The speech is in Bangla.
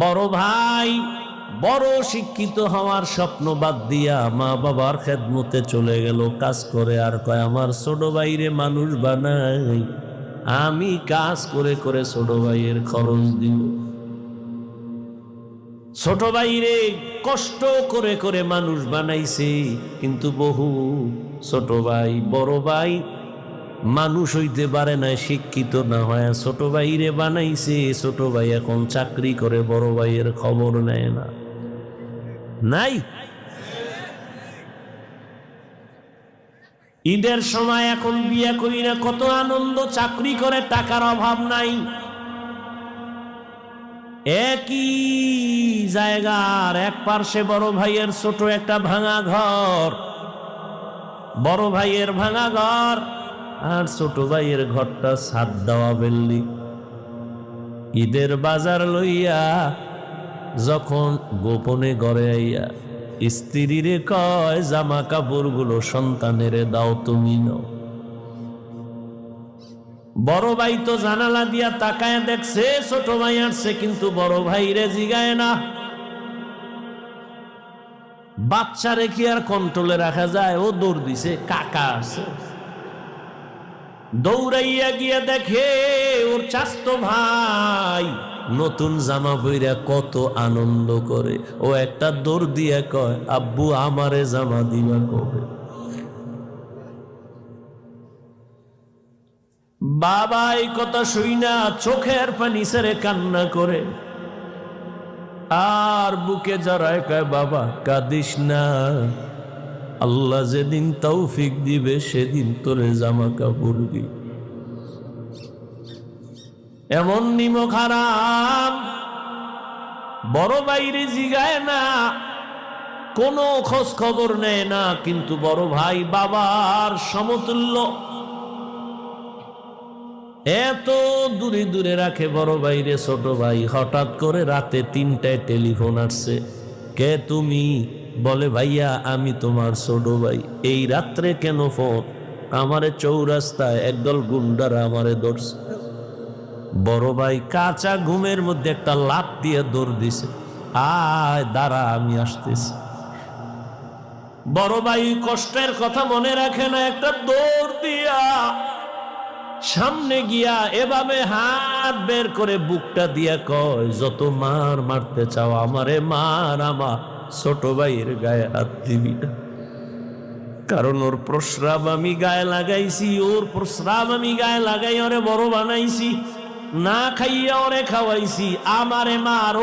বড় ভাই বড় শিক্ষিত হওয়ার স্বপ্ন বাদ দিয়া মা বাবার খেদমতে চলে গেল, কাজ করে। আর কয় আমার ছোট ভাইরে মানুষ বানাই, আমি কাজ করে করে ছোট ভাইয়ের খরচ দিব। ছোট ভাইরে কষ্ট করে করে মানুষ বানাইছে, কিন্তু বহু ছোট ভাই বড় ভাই মানুষ হইতে পারে না, শিক্ষিত না হয় ছোট ভাইরে বানাইছে। ছোট ভাই এখন চাকরি করে, বড় ভাইয়ের খবর নেয় না। নাই ঈদের সময় এখন বিয়ে করি না, কত আনন্দ, চাকরি করে, টাকার অভাব নাই। একই জায়গার এক পার্শ্বে বড় ভাইয়ের ছোট একটা ভাঙা ঘর, বড় ভাইয়ের ভাঙা ঘর আর ছোট ভাইয়ের ঘরটা ছাদ দেওয়া বিল্ডিং। ঈদের বাজার লইয়া যখন গোপনে ঘরে আইয়া স্ত্রীরে কয় জামা কাপড় গুলো সন্তানের দাও, তুমি নাও। বড় ভাই তো জানালা দিয়া তাকায় দেখছে ছোট ভাই আসছে, কিন্তু বড় ভাই রে জিগায় না। বাচ্চা রেখে আর কন্ট্রোলে রাখা যায়? ও দৌড় দিছে, কাকা আছে। দৌড়াইয়া গিয়া দেখে ওর চাচতো ভাই নতুন জামা পইরা কত আনন্দ করে। ও একটা দৌড় দিয়া কয় আব্বু আমারে জামা দিবা কবে? বাবা এই কথা শুই না চোখের পানি ছেড়ে কান্না করে, আর বুকে জড়ায় কয় বাবা কাঁদিস না, আল্লাহ যেদিন তৌফিক দিবে সেদিন তোরে জামা কাপড় দিবে। এমন নিমক হারাম বড় বাইরে জিগায় না, কোনো খোঁজ খবর নেয় না, কিন্তু বড় ভাই বাবার সমতুল্য, এত দূরে দূরে রাখে বড় ভাইরে ছোট ভাই। হঠাৎ করে রাতে 3টায় টেলিফোন আসছে, কে তুমি? বলে ভাইয়া আমি তোমার ছোট ভাই। এই রাত্রে কেন ফোন? আমারে চৌরাস্তায় একদল গুন্ডারা আমারে ধরছে। বড় ভাই কাঁচা ঘুমের মধ্যে একটা লাফ দিয়ে দৌড় দিছে, আয় দাঁড়া আমি আসতেছি। বড় ভাই কষ্টের কথা মনে রাখে না, একটা দৌড় দিয়া সামনে গিয়া এভাবে হাত বের করে বুকটা দিয়া কয় যত মার মারতে চাও আমারে মার, আমার ছোট ভাইয়ের গায়ে হাত দিবি না। কারণ ওর প্রস্রাব আমি গায়ে লাগাইছি, ওর প্রস্রাব আমি গায়ে লাগাই ওরে বড় বানাইছি, না খাইয়া ওরে খাওয়াইছি, আমারে মার।